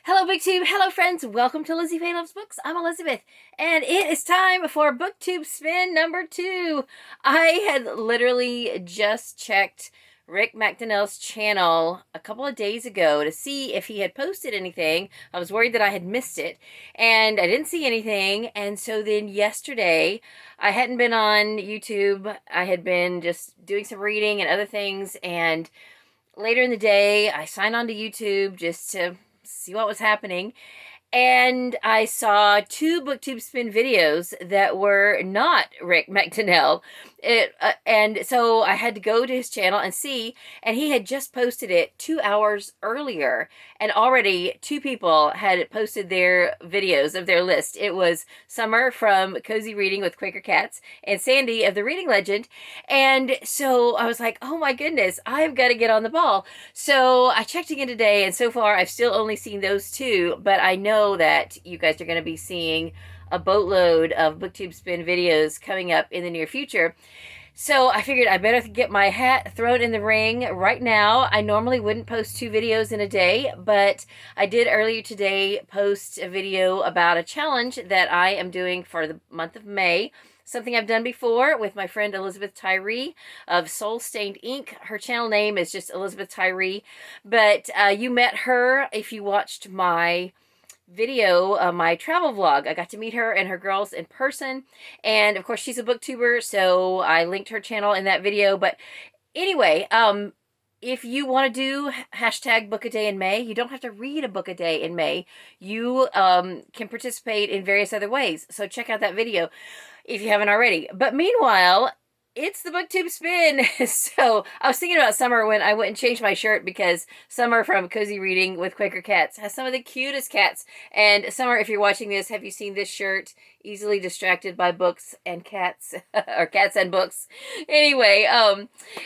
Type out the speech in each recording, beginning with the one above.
Hello, BookTube. Hello, friends. Welcome to Lizzie Faye Loves Books. I'm Elizabeth, and it is time for BookTube Spin number 2. I had literally just checked Rick McDonnell's channel a couple of days ago to see if he had posted anything. I was worried that I had missed it, and I didn't see anything. And so then yesterday, I hadn't been on YouTube. I had been just doing some reading and other things, and later in the day, I signed on to YouTube just to see what was happening. And I saw 2 BookTube Spin videos that were not Rick McDonnell. And so I had to go to his channel and see, and he had just posted it 2 hours earlier. And already 2 people had posted their videos of their list. It was Summer from Cozy Reading with Quaker Cats and Sandy of The Reading Legend. And so I was like, oh my goodness, I've got to get on the ball. So I checked again today, and so far I've still only seen those 2, but I know that you guys are going to be seeing a boatload of BookTube Spin videos coming up in the near future. So I figured I better get my hat thrown in the ring right now. I normally wouldn't post 2 videos in a day, but I did earlier today post a video about a challenge that I am doing for the month of May. Something I've done before with my friend Elizabeth Tyree of Soul Stained Ink. Her channel name is just Elizabeth Tyree, but you met her if you watched my video, my travel vlog. I got to meet her and her girls in person, and of course she's a booktuber, so I linked her channel in that video. But anyway, if you want to do hashtag book a day in May, you don't have to read a book a day in May. You can participate in various other ways, so check out that video if you haven't already. But meanwhile, it's the BookTube Spin. So I was thinking about Summer when I went and changed my shirt, because Summer from Cozy Reading with Quaker Cats has some of the cutest cats. And Summer, if you're watching this, have you seen this shirt? Easily distracted by books and cats, or cats and books. Anyway,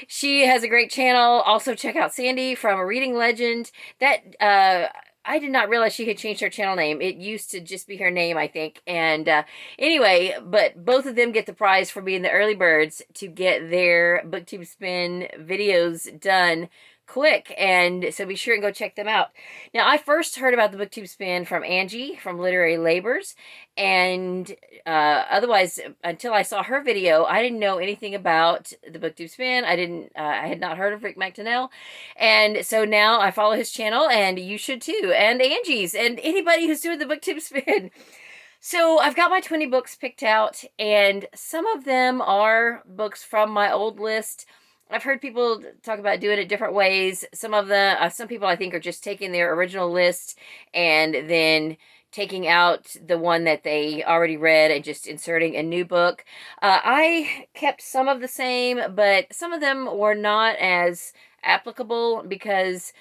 she has a great channel. Also check out Sandy from A Reading Legend. That, I did not realize she had changed her channel name. It used to just be her name, I think. And anyway, but both of them get the prize for being the early birds to get their BookTube Spin videos done quick. And so be sure and go check them out. Now, I first heard about the BookTube Spin from Angie from Literary Labors. And otherwise, until I saw her video, I didn't know anything about the BookTube Spin. I had not heard of Rick McDonnell. And so now I follow his channel, and you should too. And Angie's, and anybody who's doing the BookTube Spin. So I've got my 20 books picked out, and some of them are books from my old list. I've heard people talk about doing it different ways. Some of them, some people I think are just taking their original list and then taking out the one that they already read and just inserting a new book. I kept some of the same, but some of them were not as applicable, because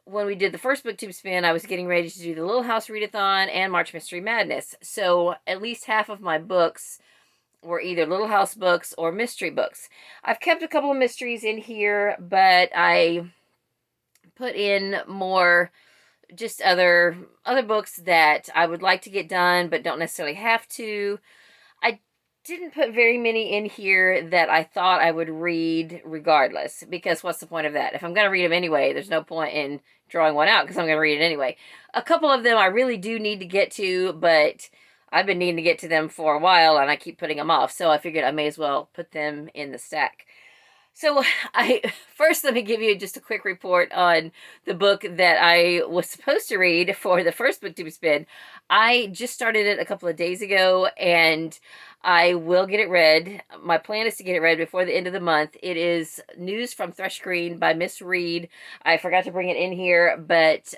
when we did the first BookTube Spin, I was getting ready to do the Little House Readathon and March Mystery Madness. So at least half of my books were either Little House books or mystery books. I've kept a couple of mysteries in here, but I put in more just other books that I would like to get done but don't necessarily have to. I didn't put very many in here that I thought I would read regardless, because what's the point of that? If I'm going to read them anyway, there's no point in drawing one out, because I'm going to read it anyway. A couple of them I really do need to get to, but I've been needing to get to them for a while, and I keep putting them off, so I figured I may as well put them in the stack. So first, let me give you just a quick report on the book that I was supposed to read for the first BookTube Spin. I just started it a couple of days ago, and I will get it read. My plan is to get it read before the end of the month. It is News from Thrush Green by Miss Reed. I forgot to bring it in here, but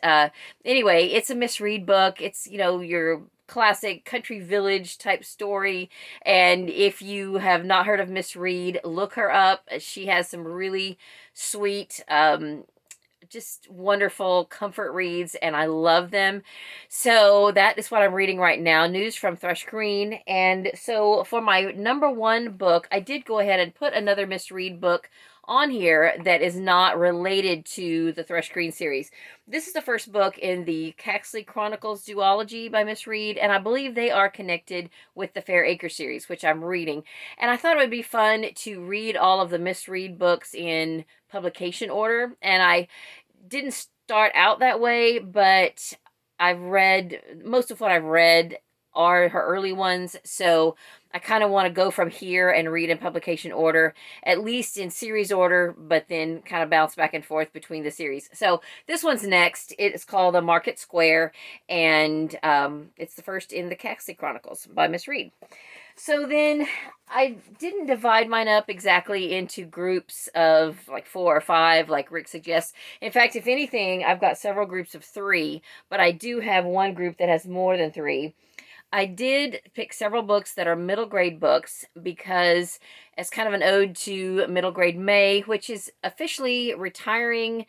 anyway, it's a Miss Reed book. It's, you know, your classic country village type story, and if you have not heard of Miss Reed, look her up. She has some really sweet, just wonderful comfort reads, and I love them. So that is what I'm reading right now, News from Thrush Green. And so for my number 1 book, I did go ahead and put another Miss Reed book on here that is not related to the Thrush Green series. This is the first book in the Caxley Chronicles duology by Miss Reed, and I believe they are connected with the Fair Acre series, which I'm reading. And I thought it would be fun to read all of the Miss Reed books in publication order, and I didn't start out that way, but I've read, most of what I've read are her early ones, so I kind of want to go from here and read in publication order, at least in series order, but then kind of bounce back and forth between the series. So this one's next. It is called The Market Square, and it's the first in the Caxley Chronicles by Miss Reed. So then I didn't divide mine up exactly into groups of like 4 or 5, like Rick suggests. In fact, if anything, I've got several groups of 3, but I do have one group that has more than 3. I did pick several books that are middle grade books because as kind of an ode to middle grade May, which is officially retiring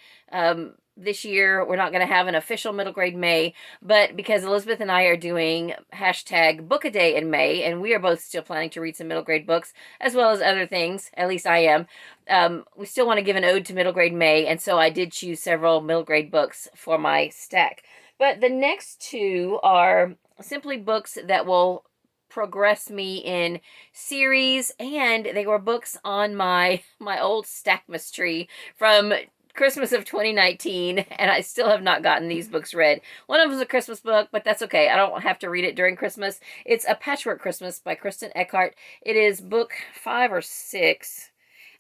this year. We're not going to have an official middle grade May, but because Elizabeth and I are doing hashtag book a day in May, and we are both still planning to read some middle grade books, as well as other things, at least I am, we still want to give an ode to middle grade May, and so I did choose several middle grade books for my stack. But the next 2 are simply books that will progress me in series, and they were books on my old Stackmas tree from Christmas of 2019, and I still have not gotten these books read. One of them is a Christmas book, but that's okay. I don't have to read it during Christmas. It's A Patchwork Christmas by Kristin Eckhardt. It is book 5 or 6,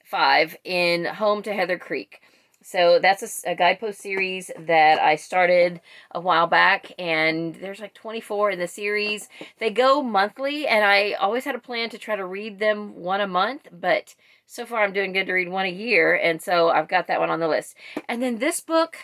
5 in Home to Heather Creek. So that's a guidepost series that I started a while back, and there's like 24 in the series. They go monthly, and I always had a plan to try to read them one a month, but so far I'm doing good to read one a year, and so I've got that one on the list. And then this book,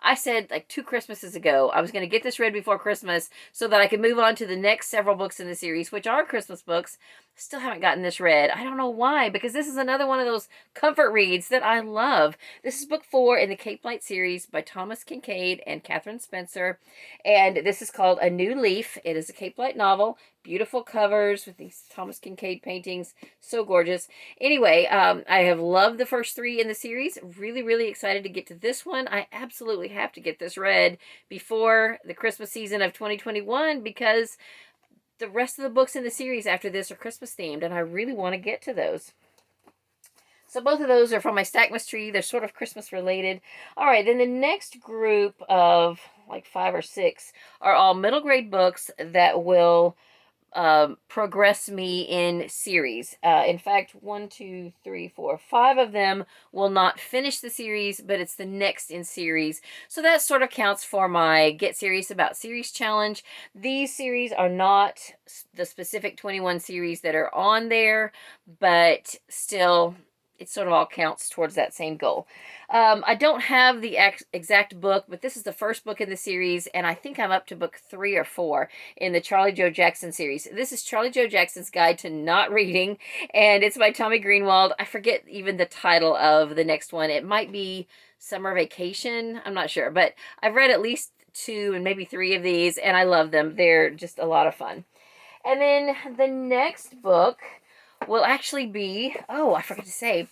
I said like 2 Christmases ago, I was going to get this read before Christmas so that I could move on to the next several books in the series, which are Christmas books. Still haven't gotten this read. I don't know why, because this is another one of those comfort reads that I love. This is book 4 in the Cape Light series by Thomas Kincade and Katherine Spencer, and this is called A New Leaf. It is a Cape Light novel. Beautiful covers with these Thomas Kincade paintings. So gorgeous. Anyway, I have loved the first 3 in the series. Really, really excited to get to this one. I absolutely have to get this read before the Christmas season of 2021 because the rest of the books in the series after this are Christmas themed, and I really want to get to those. So both of those are from my Stackmas tree. They're sort of Christmas related. All right, then the next group of like 5 or 6 are all middle grade books that will progress me in series. In fact, 1, 2, 3, 4, 5 of them will not finish the series, but it's the next in series. So that sort of counts for my Get Serious About Series challenge. These series are not the specific 21 series that are on there, but still, it sort of all counts towards that same goal. I don't have the exact book, but this is the first book in the series, and I think I'm up to book 3 or 4 in the Charlie Joe Jackson series. This is Charlie Joe Jackson's Guide to Not Reading, and it's by Tommy Greenwald. I forget even the title of the next one. It might be Summer Vacation. I'm not sure, but I've read at least 2 and maybe 3 of these, and I love them. They're just a lot of fun. And then the next book will actually be, oh, I forgot to say,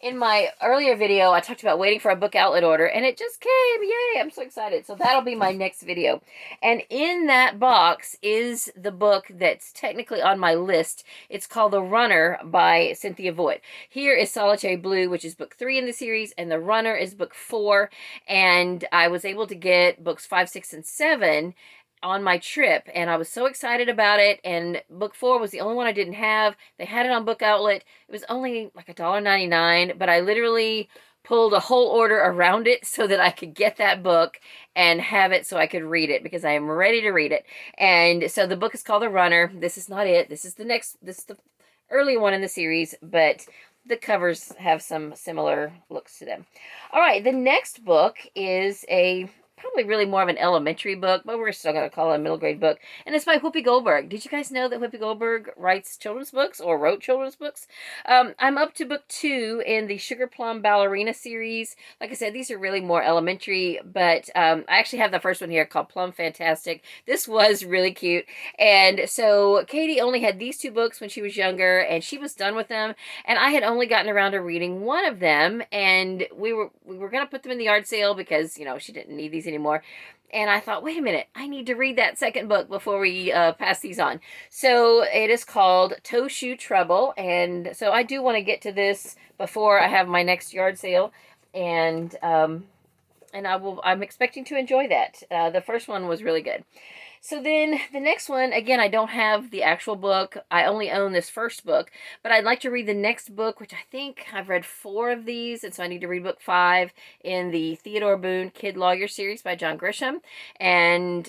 in my earlier video, I talked about waiting for a book outlet order, and it just came. Yay, I'm so excited. So that'll be my next video. And in that box is the book that's technically on my list. It's called The Runner by Cynthia Voigt. Here is Solitary Blue, which is book 3 in the series, and The Runner is book 4. And I was able to get books 5, 6, and 7 on my trip, and I was so excited about it, and book 4 was the only one I didn't have. They had it on Book Outlet. It was only like $1.99, but I literally pulled a whole order around it so that I could get that book and have it so I could read it, because I am ready to read it. And so the book is called The Runner. This is not it. This is the early one in the series, but the covers have some similar looks to them. All right, the next book is probably really more of an elementary book, but we're still going to call it a middle grade book. And it's by Whoopie Goldberg. Did you guys know that Whoopie Goldberg writes children's books or wrote children's books? I'm up to book 2 in the Sugar Plum Ballerina series. Like I said, these are really more elementary, but I actually have the first one here called Plum Fantastic. This was really cute. And so Katie only had these 2 books when she was younger, and she was done with them. And I had only gotten around to reading one of them, and we were going to put them in the yard sale because, you know, she didn't need these anymore. And I thought, wait a minute, I need to read that second book before we pass these on. So it is called Toeshoe Trouble, and so I do want to get to this before I have my next yard sale. And and I'm expecting to enjoy that. The first one was really good. So then the next one, again, I don't have the actual book. I only own this first book, but I'd like to read the next book, which I think I've read 4 of these, and so I need to read book 5 in the Theodore Boone Kid Lawyer series by John Grishom. And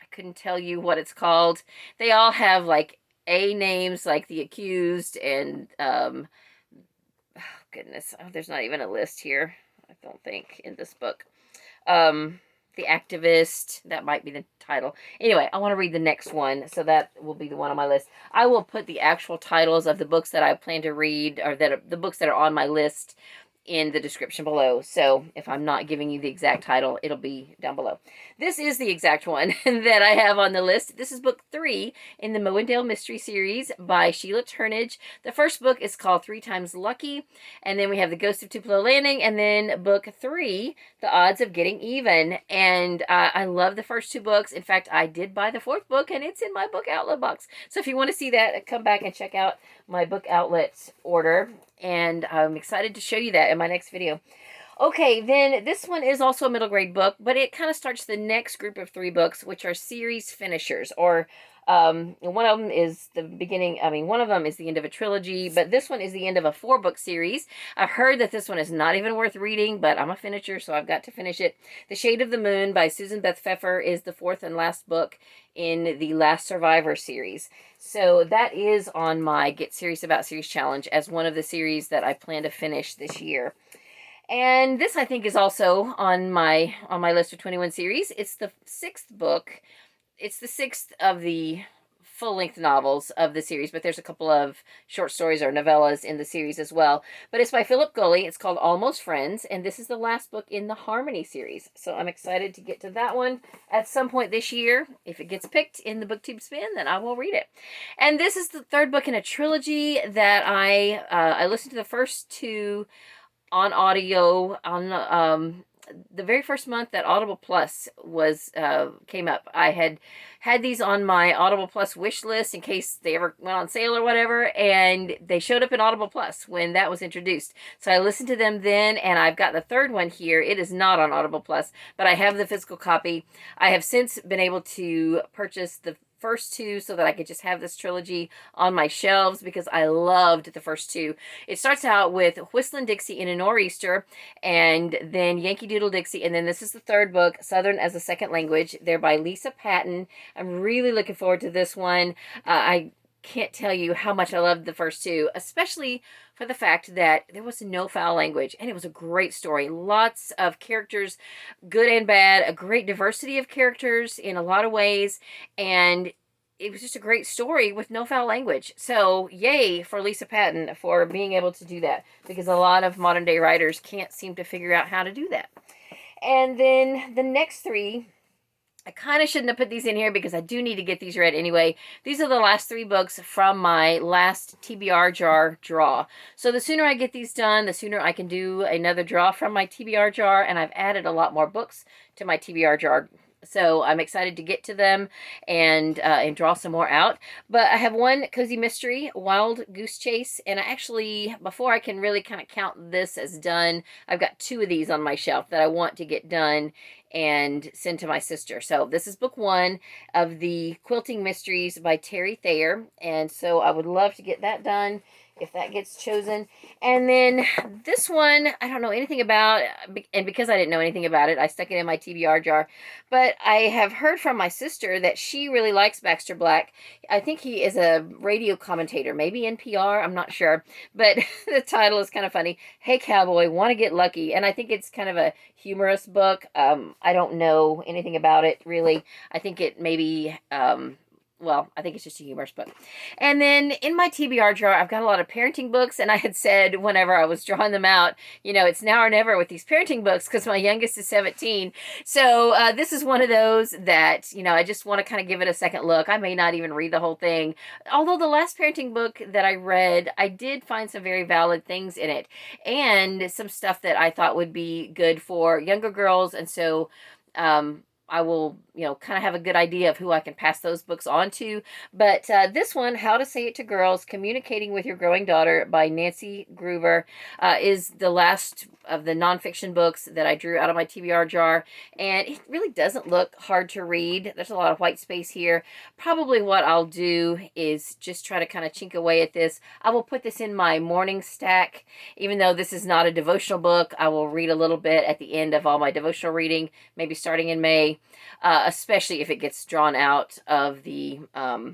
I couldn't tell you what it's called. They all have like A names, like The Accused, and oh goodness, oh, there's not even a list here, I don't think, in this book. The Activist, that might be the title. Anyway, I want to read the next one, so that will be the one on my list. I will put the actual titles of the books that I plan to read, or the books that are on my list, in the description below. So if I'm not giving you the exact title, it'll be down below. This is the exact one that I have on the list. This is book 3 in the Mowendale Mystery Series by Sheila Turnage. The first book is called 3 Times Lucky, and then we have The Ghost of Tupelo Landing, and then book 3, The Odds of Getting Even. And I love the first 2 books. In fact, I did buy the 4th book, and it's in my book outlet box. So if you want to see that, come back and check out my book outlet order, and I'm excited to show you that in my next video. Okay, then this one is also a middle grade book, but it kind of starts the next group of 3 books, which are series finishers, or one of them is the beginning, one of them is the end of a trilogy, but this one is the end of a 4-book series. I've heard that this one is not even worth reading, but I'm a finisher, so I've got to finish it. The Shade of the Moon by Susan Beth Pfeffer is the 4th and last book in the Last Survivor series. So that is on my Get Serious About Series challenge as one of the series that I plan to finish this year. And this, I think, is also on my list of 21 series. It's the 6th book. It's the 6th of the full-length novels of the series, but there's a couple of short stories or novellas in the series as well. But it's by Philip Gulley. It's called Almost Friends, and this is the last book in the Harmony series. So I'm excited to get to that one at some point this year. If it gets picked in the BookTube Spin, then I will read it. And this is the 3rd book in a trilogy that I listened to the first 2 on audio on the very first month that Audible Plus was came up. I had these on my Audible Plus wish list in case they ever went on sale or whatever, and they showed up in Audible Plus when that was introduced. So I listened to them then, and I've got the 3rd one here. It is not on Audible Plus, but I have the physical copy. I have since been able to purchase the first 2 so that I could just have this trilogy on my shelves because I loved the first 2. It starts out with Whistlin' Dixie in a Nor'easter, and then Yankee Doodle Dixie, and then this is the 3rd book, Southern as a Second Language. They're by Lisa Patton. I'm really looking forward to this one. I can't tell you how much I loved the first 2, especially for the fact that there was no foul language, and it was a great story. Lots of characters, good and bad, a great diversity of characters in a lot of ways, and it was just a great story with no foul language. So yay for Lisa Patton for being able to do that, because a lot of modern day writers can't seem to figure out how to do that. And then the next 3, I kind of shouldn't have put these in here because I do need to get these read anyway. These are the last 3 books from my last TBR jar draw. So the sooner I get these done, the sooner I can do another draw from my TBR jar, and I've added a lot more books to my TBR jar. So I'm excited to get to them and draw some more out. But I have one cozy mystery, Wild Goose Chase, and I actually, before I can really kind of count this as done, I've got 2 of these on my shelf that I want to get done and send to my sister. So this is book 1 of the Quilting Mysteries by Terri Thayer, and so I would love to get that done if that gets chosen. And then this one, I don't know anything about, and because I didn't know anything about it, I stuck it in my TBR jar. But I have heard from my sister that she really likes Baxter Black. I think he is a radio commentator, maybe NPR, I'm not sure. But the title is kind of funny. Hey Cowboy, Want to Get Lucky? And I think it's kind of a humorous book. I don't know anything about it, really. I think it maybe... well, I think it's just a humorous book. And then in my TBR jar, I've got a lot of parenting books, and I had said whenever I was drawing them out, you know, it's now or never with these parenting books because my youngest is 17. So this is one of those that, you know, I just want to kind of give it a second look. I may not even read the whole thing. Although the last parenting book that I read, I did find some very valid things in it and some stuff that I thought would be good for younger girls. And so I will, kind of have a good idea of who I can pass those books on to. But this one, How to Say It to Girls, Communicating with Your Growing Daughter by Nancy Gruver, is the last of the nonfiction books that I drew out of my TBR jar. And it really doesn't look hard to read. There's a lot of white space here. Probably what I'll do is just try to kind of chink away at this. I will put this in my morning stack. Even though this is not a devotional book, I will read a little bit at the end of all my devotional reading, maybe starting in May, especially if it gets drawn out of the, for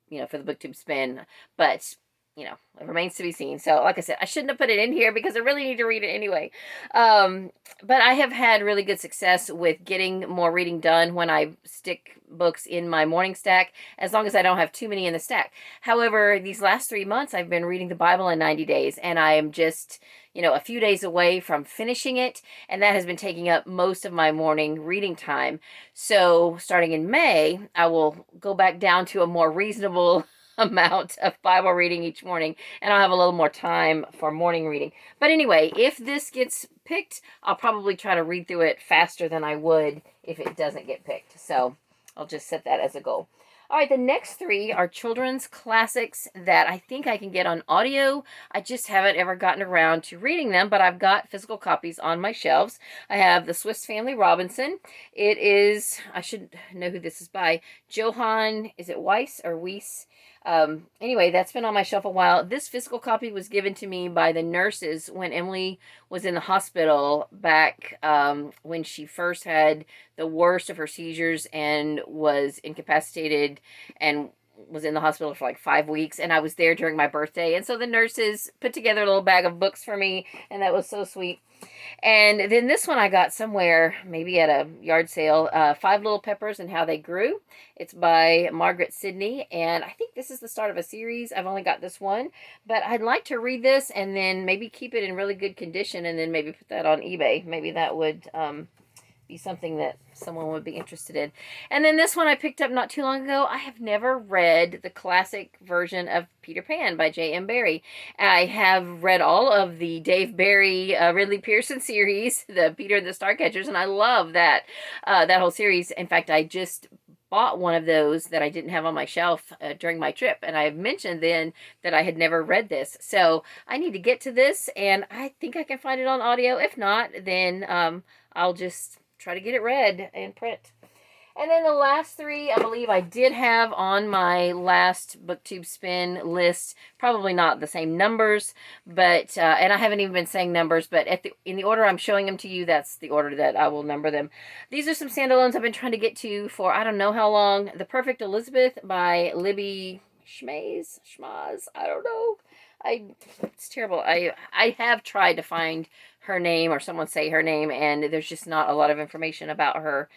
the BookTube Spin. But it remains to be seen. So, like I said, I shouldn't have put it in here because I really need to read it anyway. But I have had really good success with getting more reading done when I stick books in my morning stack, as long as I don't have too many in the stack. However, these last 3 months, I've been reading the Bible in 90 days, and I am just, a few days away from finishing it, and that has been taking up most of my morning reading time. So, starting in May, I will go back down to a more reasonable amount of Bible reading each morning, and I'll have a little more time for morning reading. But anyway, if this gets picked, I'll probably try to read through it faster than I would if it doesn't get picked. So I'll just set that as a goal. All right, the next 3 are children's classics that I think I can get on audio. I just haven't ever gotten around to reading them, but I've got physical copies on my shelves. I have The Swiss Family Robinson. It is, I should know who this is by, Johann, is it Wyss or Wyss? Anyway, that's been on my shelf a while. This physical copy was given to me by the nurses when Emily was in the hospital back when she first had the worst of her seizures and was incapacitated and was in the hospital for like 5 weeks, and I was there during my birthday, and so the nurses put together a little bag of books for me, and that was so sweet. And then this one I got somewhere, maybe at a yard sale, 5 Little Peppers and How They Grew. It's by Margaret Sidney, and I think this is the start of a series. I've only got this one, but I'd like to read this and then maybe keep it in really good condition and then maybe put that on eBay. Maybe that would be something that someone would be interested in. And then this one I picked up not too long ago. I have never read the classic version of Peter Pan by J.M. Barrie. I have read all of the Dave Barry, Ridley Pearson series, the Peter and the Starcatchers, and I love that whole series. In fact, I just bought one of those that I didn't have on my shelf during my trip, and I mentioned then that I had never read this. So I need to get to this, and I think I can find it on audio. If not, then I'll just try to get it read in print. And then the last 3, I believe I did have on my last BookTube Spin list. Probably not the same numbers, but and I haven't even been saying numbers, but in the order I'm showing them to you, that's the order that I will number them. These are some standalones I've been trying to get to for I don't know how long. The Perfect Elizabeth by Libby Schmaz, I don't know. It's terrible. I have tried to find her name or someone say her name, and there's just not a lot of information about her,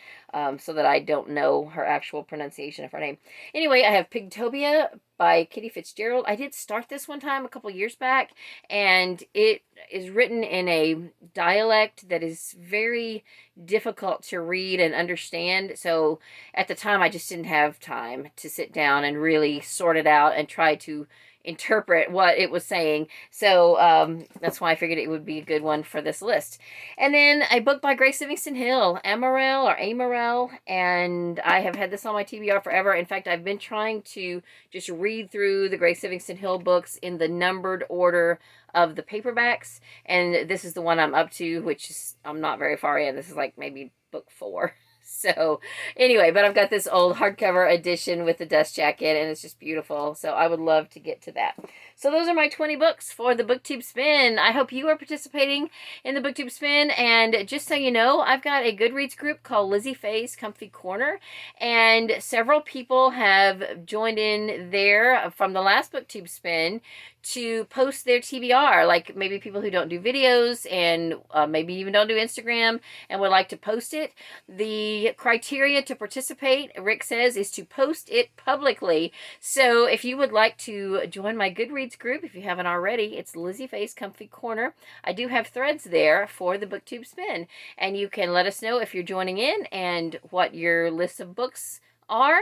so that I don't know her actual pronunciation of her name. Anyway, I have Pigtopia by Kitty Fitzgerald. I did start this one time a couple years back, and it is written in a dialect that is very difficult to read and understand. So at the time, I just didn't have time to sit down and really sort it out and try to interpret what it was saying. So that's why I figured it would be a good one for this list. And then a book by Grace Livingston Hill, Amarel, and I have had this on my TBR forever. In fact, I've been trying to just read through the Grace Livingston Hill books in the numbered order of the paperbacks, and this is the one I'm up to, which is, I'm not very far in. This is like maybe book 4. So anyway, but I've got this old hardcover edition with the dust jacket, and it's just beautiful. So I would love to get to that. So those are my 20 books for the BookTube Spin. I hope you are participating in the BookTube Spin. And just so you know, I've got a Goodreads group called Lizzie Faye's Comfy Corner, and several people have joined in there from the last BookTube Spin to post their TBR, like maybe people who don't do videos and maybe even don't do Instagram and would like to post it. The criteria to participate, Rick says, is to post it publicly. So if you would like to join my Goodreads group, if you haven't already, it's Lizzie Faye's Comfy Corner. I do have threads there for the BookTube Spin, and you can let us know if you're joining in and what your list of books are,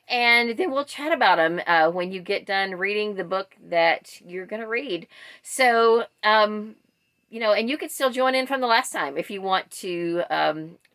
and then we'll chat about them when you get done reading the book that you're going to read. So, and you can still join in from the last time if you want to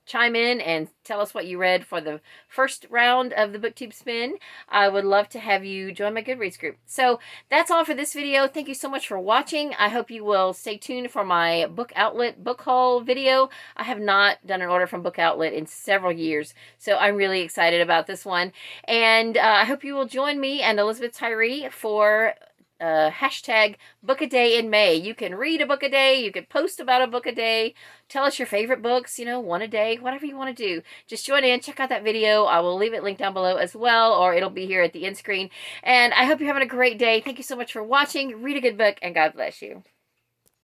chime in and tell us what you read for the first round of the BookTube Spin. I would love to have you join my Goodreads group. So that's all for this video. Thank you so much for watching. I hope you will stay tuned for my Book Outlet book haul video. I have not done an order from Book Outlet in several years, so I'm really excited about this one. And I hope you will join me and Elizabeth Tyree for hashtag book a day in May. You can read a book a day, you can post about a book a day, tell us your favorite books, you know, one a day, whatever you want to do. Just join in, check out that video. I will leave it linked down below as well, or it'll be here at the end screen. And I hope you're having a great day. Thank you so much for watching. Read a good book, and God bless you.